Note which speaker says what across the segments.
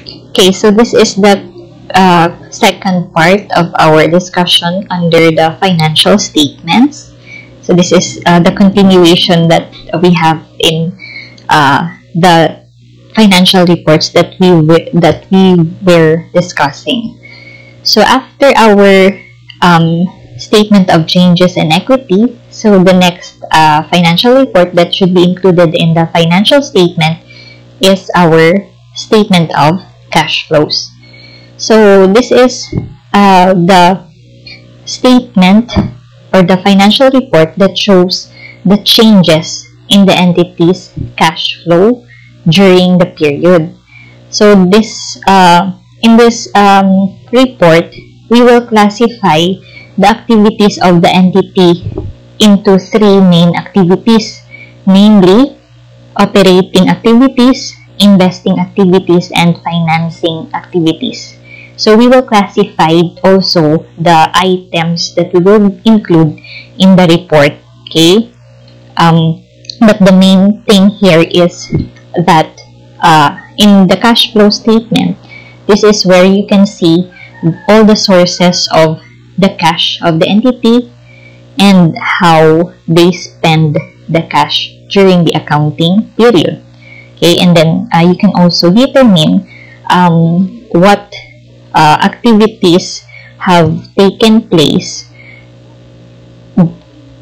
Speaker 1: Okay, so this is the second part of our discussion under the financial statements. So this is the continuation that we have in the financial reports that we were discussing. So after our statement of changes in equity, so the next financial report that should be included in the financial statement is our statement of cash flows. So this is the statement or the financial report that shows the changes in the entity's cash flow during the period. So this in this report, we will classify the activities of the entity into three main activities, namely operating activities, investing activities, and financing activities. So we will classify also the items that we will include in the report, okay? But the main thing here is that in the cash flow statement, this is where you can see all the sources of the cash of the entity and how they spend the cash during the accounting period. Okay, and then you can also determine what activities have taken place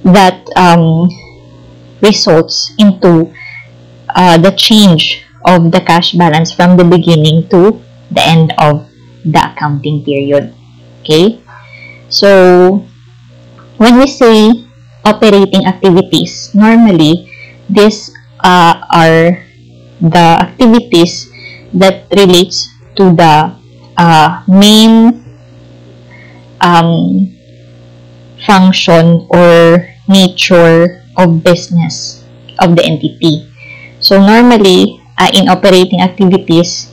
Speaker 1: that results into the change of the cash balance from the beginning to the end of the accounting period. Okay, so when we say operating activities, normally these are the activities that relates to the main function or nature of business of the entity. So normally in operating activities,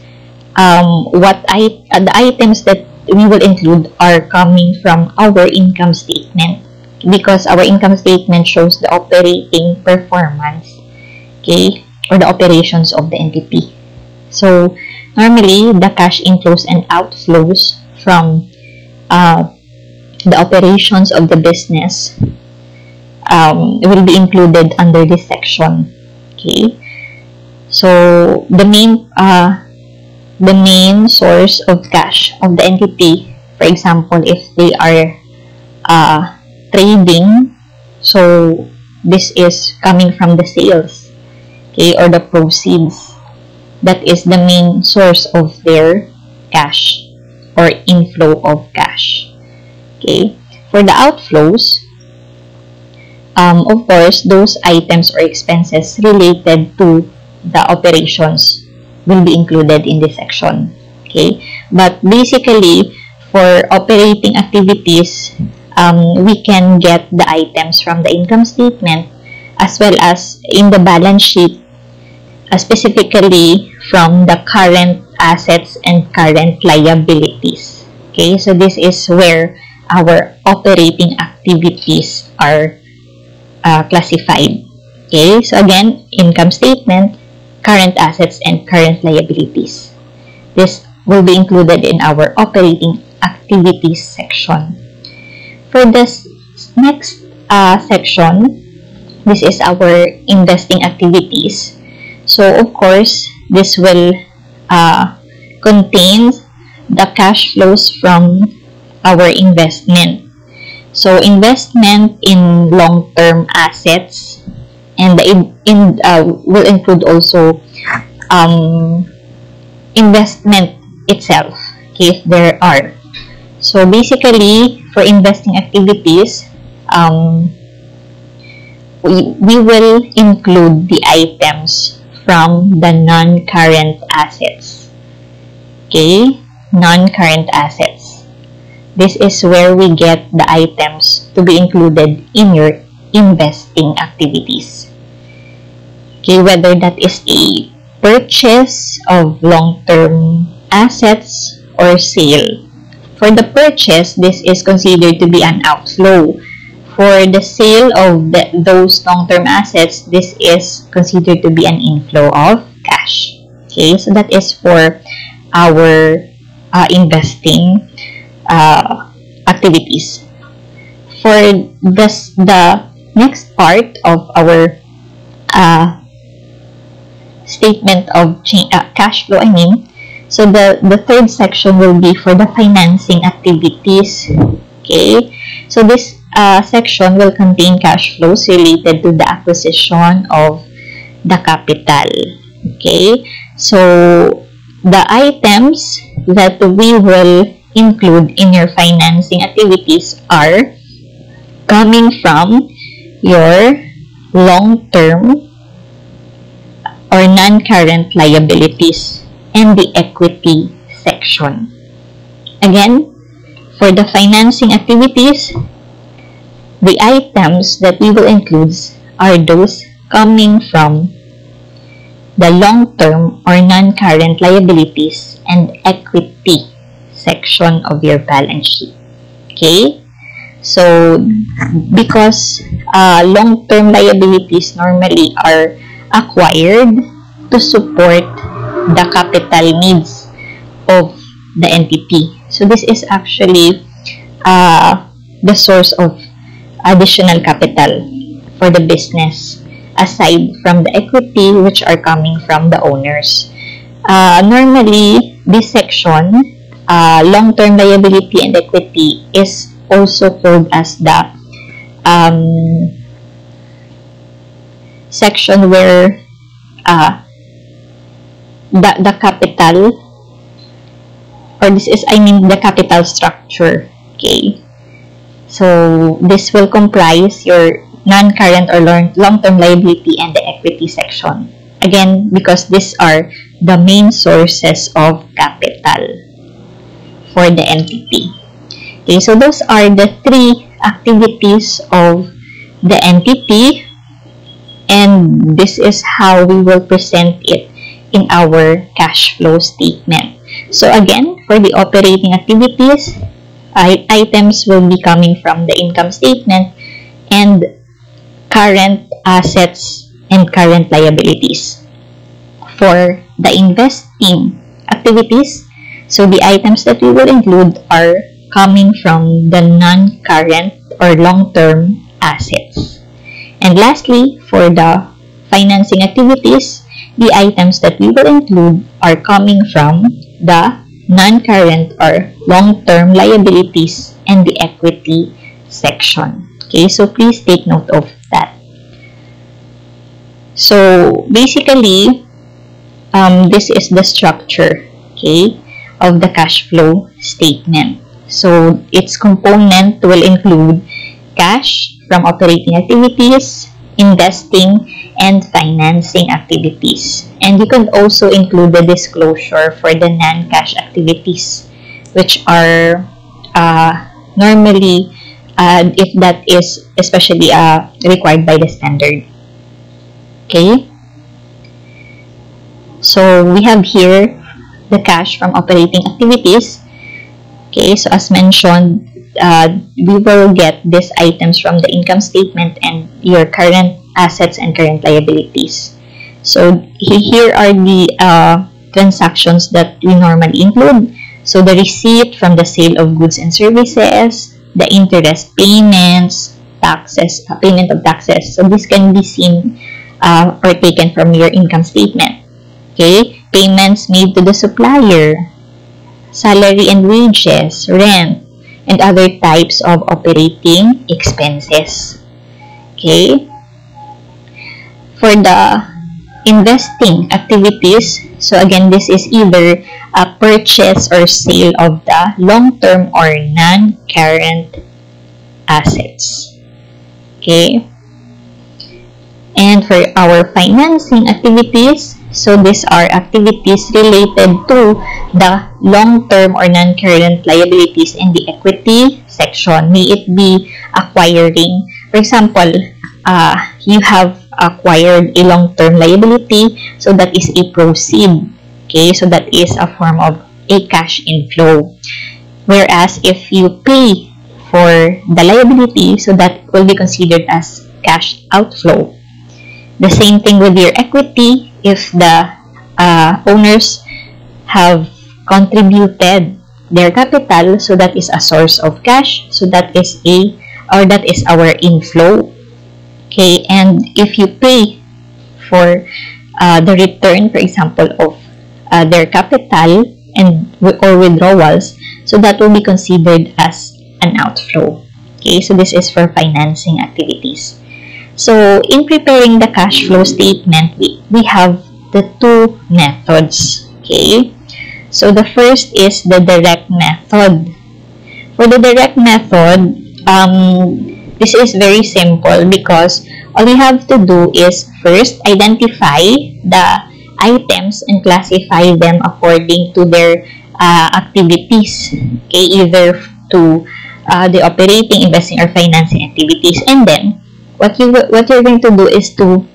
Speaker 1: the items that we will include are coming from our income statement, because our income statement shows the operating performance, okay, or the operations of the entity. So normally the cash inflows and outflows from the operations of the business will be included under this section. Okay, so the main source of cash of the entity, for example, if they are trading, so this is coming from the sales, okay, or the proceeds. That is the main source of their cash or inflow of cash. Okay, for the outflows, of course, those items or expenses related to the operations will be included in this section. Okay, but basically for operating activities, we can get the items from the income statement as well as in the balance sheet, specifically from the current assets and current liabilities. Okay, so this is where our operating activities are classified. Okay, so again, income statement, current assets, and current liabilities. This will be included in our operating activities section. For this next section, this is our investing activities. So of course, this will contain the cash flows from our investment. So investment in long-term assets, and will include also investment itself, okay, if there are. So basically, for investing activities, we will include the items from the non-current assets. Okay, non-current assets. This is where we get the items to be included in your investing activities. Okay, whether that is a purchase of long-term assets or sale. For the purchase, this is considered to be an outflow. For the sale of those long-term assets, this is considered to be an inflow of cash. Okay, so that is for our investing activities. For the next part of our statement of cash flow, so the third section will be for the financing activities. Okay, so this section will contain cash flows related to the acquisition of the capital. Okay, so the items that we will include in your financing activities are coming from your long-term or non-current liabilities and the equity section. Again, for the financing activities, the items that we will include are those coming from the long-term or non-current liabilities and equity section of your balance sheet. Okay? So, because long-term liabilities normally are acquired to support the capital needs of the entity. So, this is actually the source of additional capital for the business, aside from the equity which are coming from the owners. Normally, this section, long-term liability and equity, is also called as the section where the capital, or this is, the capital structure. Okay, so this will comprise your non-current or long-term liability and the equity section. Again, because these are the main sources of capital for the entity. Okay, so those are the three activities of the entity, and this is how we will present it in our cash flow statement. So again, for the operating activities, items will be coming from the income statement and current assets and current liabilities. For the investing activities, so the items that we will include are coming from the non-current or long-term assets. And lastly, for the financing activities, the items that we will include are coming from the non-current or long-term liabilities and the equity section. Okay, so please take note of that. So basically, this is the structure, okay, of the cash flow statement. So its component will include cash from operating activities, investing, and financing activities. And you can also include the disclosure for the non-cash activities, which are normally, if that is especially required by the standard. Okay, so we have here the cash from operating activities. Okay, so as mentioned, we will get these items from the income statement and your current assets and current liabilities. So here are the transactions that we normally include. So the receipt from the sale of goods and services, the interest payments, taxes, payment of taxes. So this can be seen or taken from your income statement. Okay, payments made to the supplier, salary and wages, rent, and other types of operating expenses. Okay, for the investing activities, so again, this is either a purchase or sale of the long-term or non-current assets. Okay, and for our financing activities, so these are activities related to the long-term or non-current liabilities in the equity section. May it be acquiring, for example, you have acquired a long-term liability, so that is a proceed. Okay, so that is a form of a cash inflow. Whereas if you pay for the liability, so that will be considered as cash outflow. The same thing with your equity. If the owners have contributed their capital, so that is a source of cash, so that is our inflow. Okay, and if you pay for the return, for example, of their capital or withdrawals, so that will be considered as an outflow. Okay, so this is for financing activities. So in preparing the cash flow statement, we have the two methods. Okay, so the first is the direct method. For the direct method, this is very simple because all you have to do is first identify the items and classify them according to their activities. Okay, either to the operating, investing, or financing activities. And then what you're going to do is to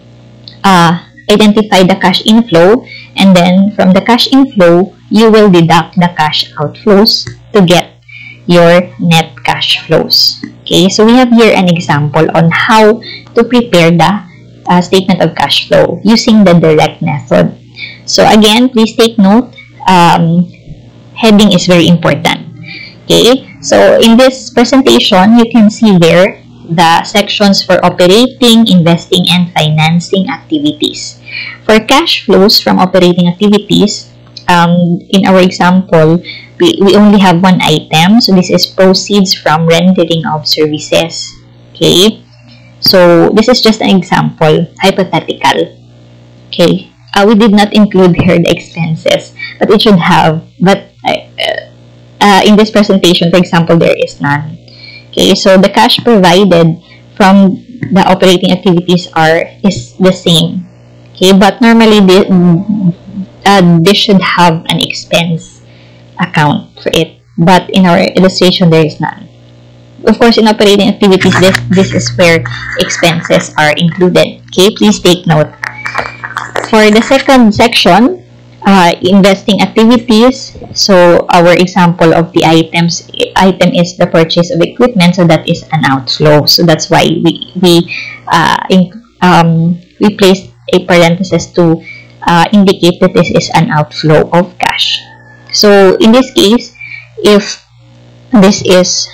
Speaker 1: identify the cash inflow, and then from the cash inflow you will deduct the cash outflows to get your net cash flows. Okay, so we have here an example on how to prepare the statement of cash flow using the direct method. So again, please take note, heading is very important. Okay, so in this presentation, you can see there the sections for operating, investing, and financing activities. For cash flows from operating activities, in our example, we only have one item. So this is proceeds from rendering of services. Okay, so this is just an example, hypothetical. Okay, we did not include here the expenses, but it should have. But in this presentation, for example, there is none. Okay, so the cash provided from the operating activities is the same. Okay, but normally this should have an expense account for it, but in our illustration there is none. Of course, in operating activities, this is where expenses are included. Okay, please take note. For the second section, investing activities, so our example of the item is the purchase of equipment, so that is an outflow. So that's why we placed a parenthesis to indicate that this is an outflow of cash. So in this case, if this is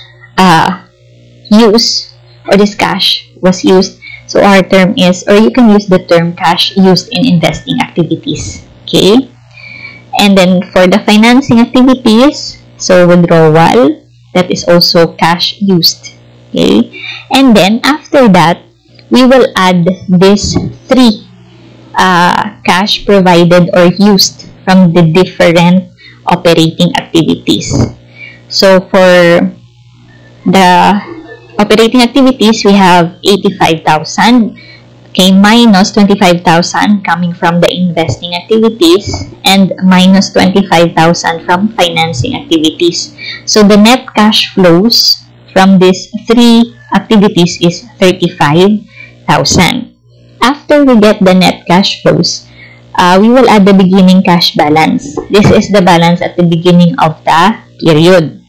Speaker 1: used, or this cash was used, so our term is, or you can use the term cash used in investing activities. Okay, and then for the financing activities, so withdrawal, that is also cash used. Okay, and then after that, we will add these three cash provided or used from the different operating activities. So for the operating activities, we have 85,000, okay, minus 25,000 coming from the investing activities, and minus 25,000 from financing activities. So the net cash flows from these three activities is 35,000. After we get the net cash flows, we will add the beginning cash balance. This is the balance at the beginning of the period.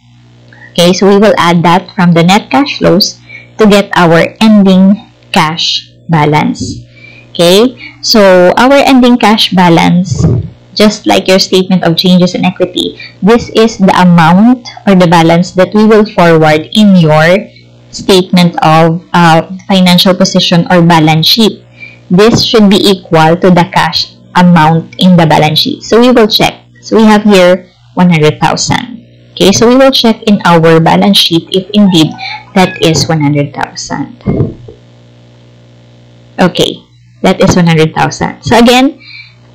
Speaker 1: Okay, so we will add that from the net cash flows to get our ending cash balance. Okay, so our ending cash balance, just like your statement of changes in equity, this is the amount or the balance that we will forward in your statement of financial position or balance sheet. This should be equal to the cash amount in the balance sheet. So we will check. So we have here 100,000. Okay, so we will check in our balance sheet if indeed that is 100,000. Okay, that is 100,000. So again,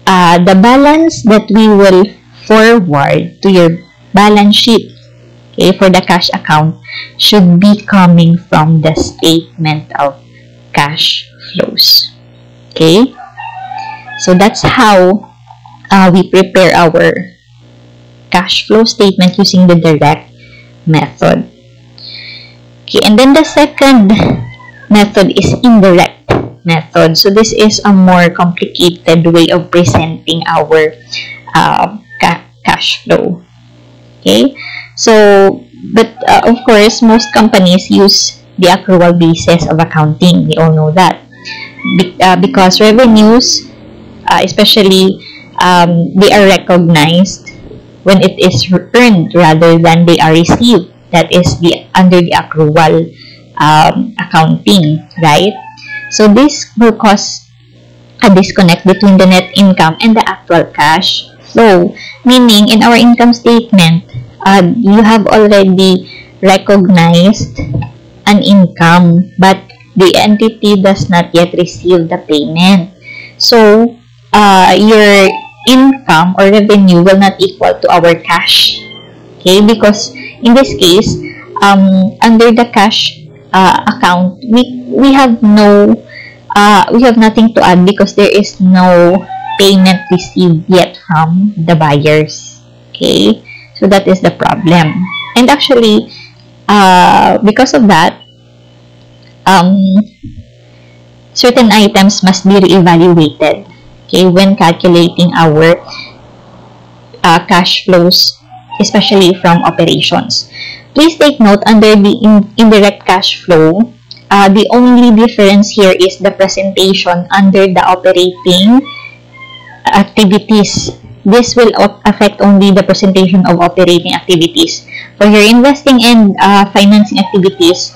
Speaker 1: the balance that we will forward to your balance sheet, okay, for the cash account should be coming from the statement of cash flows. Okay, so that's how we prepare our cash flow statement using the direct method. Okay, and then the second method is indirect method. So this is a more complicated way of presenting our cash flow. Okay, so but of course most companies use the accrual basis of accounting. We all know that because revenues, especially they are recognized when it is earned rather than they are received. That is under the accrual accounting, right? So this will cause a disconnect between the net income and the actual cash flow, meaning in our income statement, you have already recognized an income, but the entity does not yet receive the payment. So your income or revenue will not equal to our cash, okay? Because in this case, under the cash account, we have nothing to add because there is no payment received yet from the buyers. Okay, so that is the problem. And actually, because of that, certain items must be reevaluated, okay, when calculating our cash flows, especially from operations. Please take note, under the indirect cash flow, the only difference here is the presentation under the operating activities. This will affect only the presentation of operating activities. For your investing and financing activities,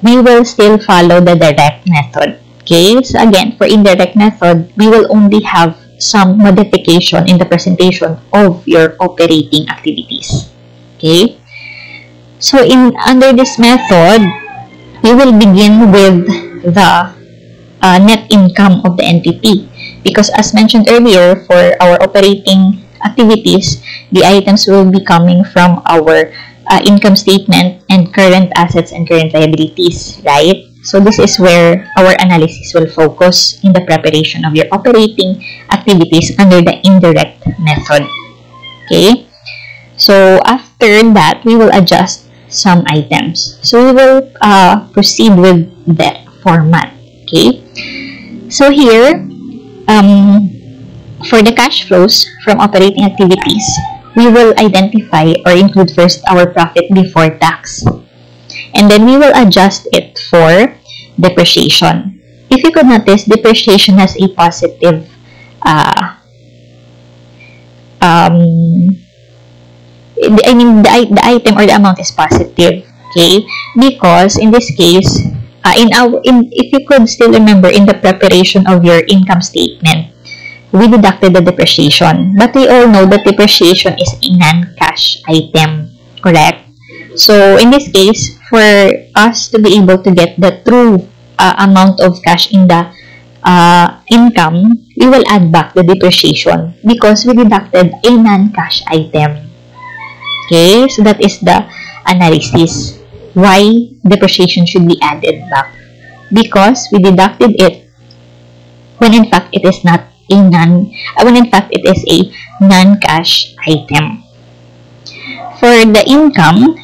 Speaker 1: we will still follow the direct method. Okay, so again, for indirect method, we will only have some modification in the presentation of your operating activities. Okay, so under this method, we will begin with the net income of the entity, because as mentioned earlier, for our operating activities, the items will be coming from our income statement and current assets and current liabilities, right? So this is where our analysis will focus in the preparation of your operating activities under the indirect method. Okay, so after that, we will adjust some items. So we will proceed with that format. Okay, so here, for the cash flows from operating activities, we will identify or include first our profit before tax, and then we will adjust it for depreciation. If you could notice, depreciation has a positive the item or the amount is positive, okay? Because in this case, if you could still remember, in the preparation of your income statement, we deducted the depreciation, but we all know that depreciation is a non-cash item, correct? So in this case, for us to be able to get the true amount of cash in the income, we will add back the depreciation because we deducted a non-cash item. Okay, so that is the analysis why depreciation should be added back, because we deducted it when in fact it is not a non-cash item. For the income,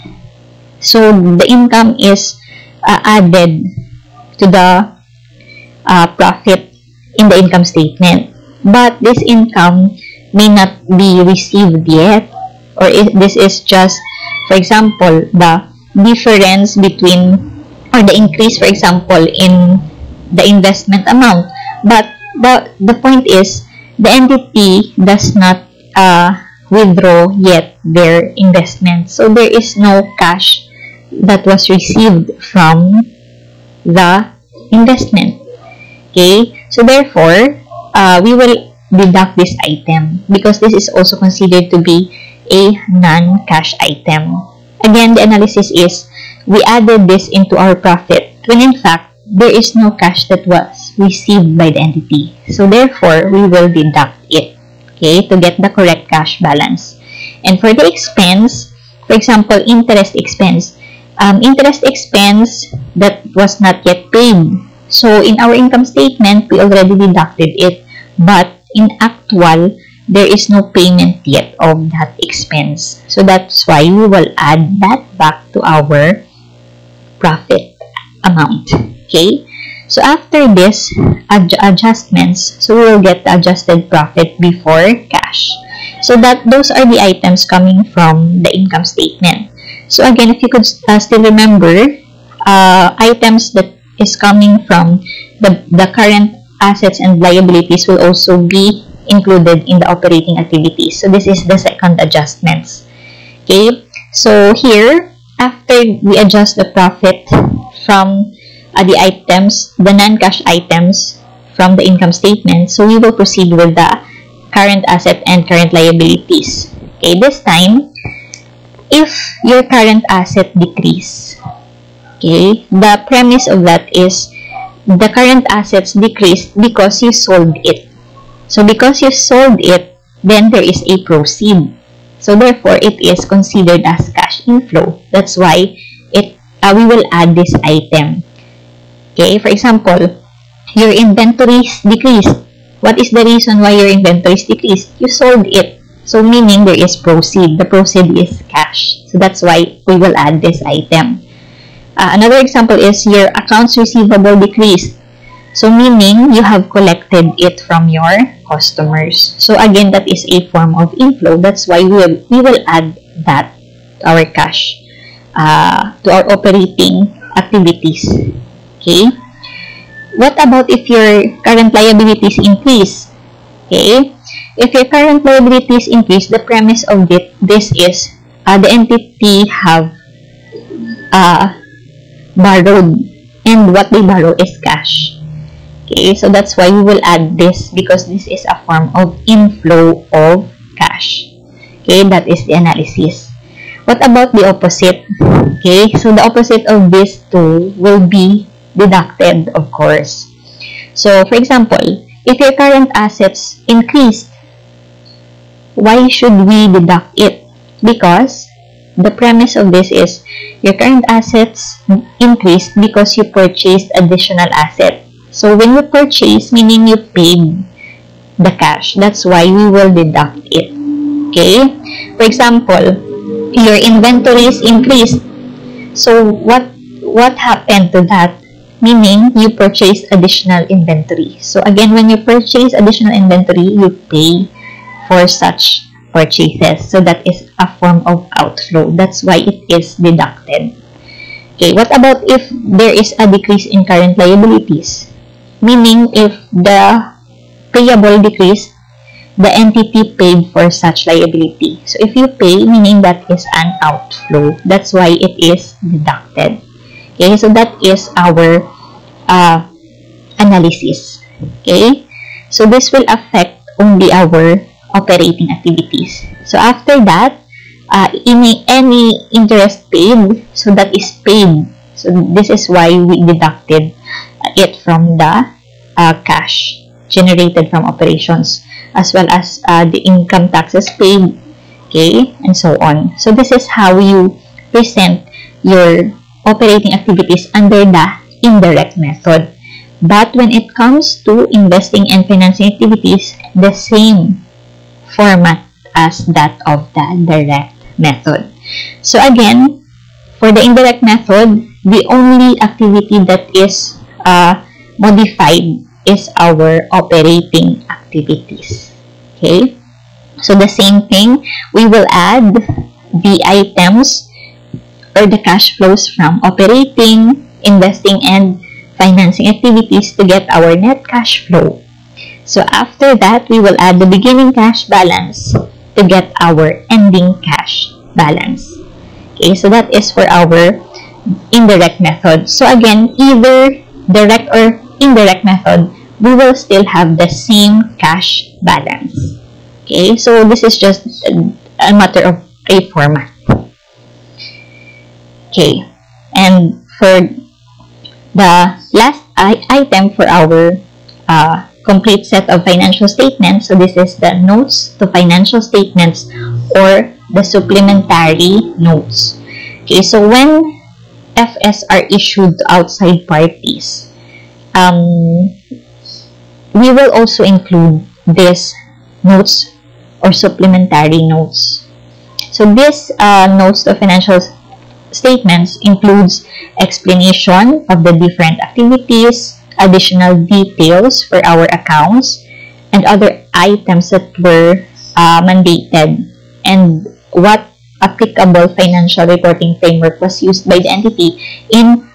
Speaker 1: so the income is added to the profit in the income statement, but this income may not be received yet, or this is just, for example, the difference between, or the increase, for example, in the investment amount. But the point is, the entity does not withdraw yet their investment, so there is no cash that was received from the investment. Okay, so therefore, we will deduct this item because this is also considered to be a non-cash item. Again, the analysis is, we added this into our profit when in fact there is no cash that was received by the entity. So therefore, we will deduct it, okay, to get the correct cash balance. And for the expense, for example, interest expense that was not yet paid. So in our income statement, we already deducted it, but in actual, there is no payment yet of that expense. So that's why we will add that back to our profit amount. Okay, so after this adjustments, so we will get the adjusted profit before cash. So that those are the items coming from the income statement. So again, if you could still remember, items that is coming from the current assets and liabilities will also be included in the operating activities. So this is the second adjustments. Okay, so here, after we adjust the profit from the items, the non-cash items from the income statement, so we will proceed with the current asset and current liabilities. Okay, this time, if your current asset decrease, okay, the premise of that is the current assets decreased because you sold it. So because you sold it, then there is a proceed. So therefore, it is considered as cash inflow. That's why we will add this item. Okay, for example, your inventories decreased. What is the reason why your inventories decreased? You sold it. So meaning there is proceed. The proceed is cash. So that's why we will add this item. Another example is your accounts receivable decreased. So meaning you have collected it from your customers. So again, that is a form of inflow. That's why we will add that to our cash, to our operating activities. Okay. What about if your current liabilities increase? Okay. If your current liabilities increase, the premise of this is the entity have borrowed, and what they borrow is cash. Okay, so that's why we will add this, because this is a form of inflow of cash. Okay, that is the analysis. What about the opposite? Okay, so the opposite of these two will be deducted, of course. So, for example, if your current assets increased, why should we deduct it? Because the premise of this is your current assets increased because you purchased additional asset. So when you purchase, meaning you paid the cash. That's why we will deduct it. Okay? For example, your inventories increased. So what happened to that? Meaning you purchased additional inventory. So again, when you purchase additional inventory, you pay for such purchases. So that is a form of outflow. That's why it is deducted. Okay, what about if there is a decrease in current liabilities? Meaning if the payable decreased, the entity paid for such liability. So if you pay, meaning that is an outflow. That's why it is deducted. Okay, so that is our analysis. Okay, so this will affect only our operating activities. So after that, any interest paid, so that is paid. So this is why we deducted it from the cash generated from operations, as well as the income taxes paid, okay, and so on. So this is how you present your operating activities under the indirect method. But when it comes to investing and financing activities, the same format as that of the direct method. So again, for the indirect method, the only activity that is modified is our operating activities. Okay, so the same thing, we will add the items or the cash flows from operating, investing, and financing activities to get our net cash flow. So after that, we will add the beginning cash balance to get our ending cash balance. Okay, so that is for our indirect method. So again, either direct or indirect method, we will still have the same cash balance. Okay, so this is just a matter of a format. Okay, and for the last item for our complete set of financial statements, so this is the notes to financial statements or the supplementary notes. Okay, so when FS are issued to outside parties, we will also include these notes or supplementary notes. So this notes to financial statements includes explanation of the different activities, additional details for our accounts, and other items that were mandated, and what applicable financial reporting framework was used by the entity in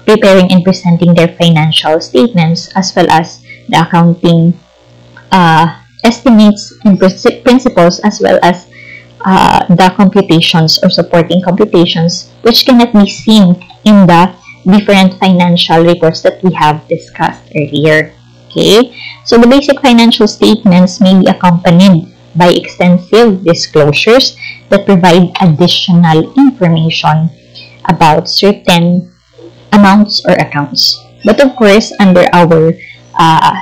Speaker 1: preparing and presenting their financial statements, as well as the accounting estimates and principles, as well as the computations or supporting computations, which cannot be seen in the different financial reports that we have discussed earlier. Okay, so the basic financial statements may be accompanied by extensive disclosures that provide additional information about certain amounts or accounts. But of course, under our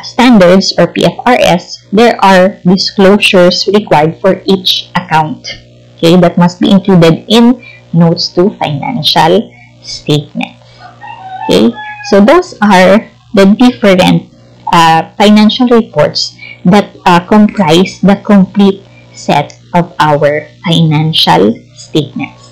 Speaker 1: standards or PFRS, there are disclosures required for each account, okay, that must be included in notes to financial statements. Okay, so those are the different financial reports that comprise the complete set of our financial statements.